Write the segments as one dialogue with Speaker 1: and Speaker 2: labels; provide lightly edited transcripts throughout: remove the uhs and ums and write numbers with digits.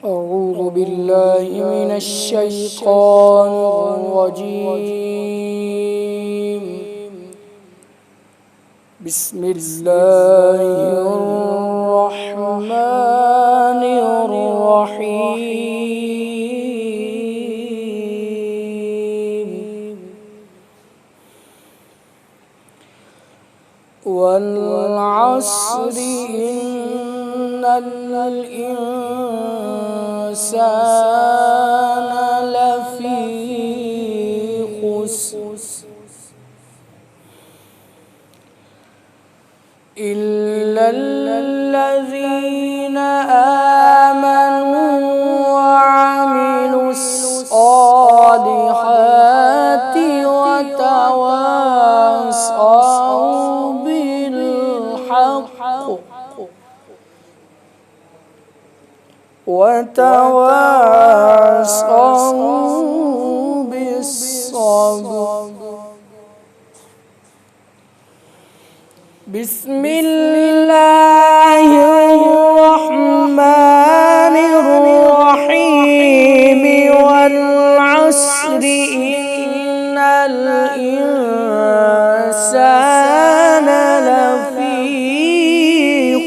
Speaker 1: أعوذ بالله من الشيطان الرجيم. بسم الله الرحمن الرحيم. والعصر إن الإنسان لفي خسر إلا الذين آمنوا وعملوا الصالحات وتواصوا بالحق وتواصوا بالصبر. بسم الله الرحمن الرحيم. والعصر إن الإنسان لفي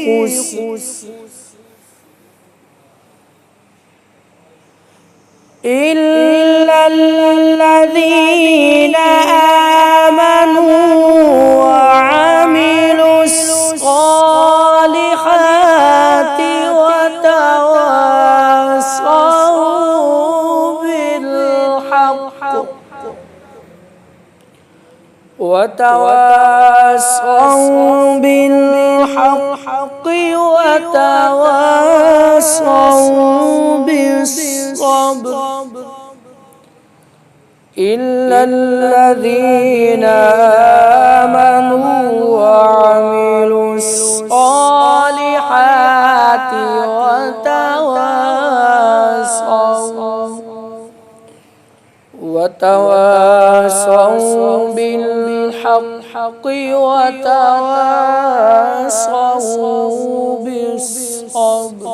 Speaker 1: خسر إلا الذين آمنوا وعملوا الصالحات وتواصوا بالحق وتواصوا بالصبر. إلا الذين آمنوا وعملوا الصالحات وتواصوا بالحق وتواصوا بالصبر.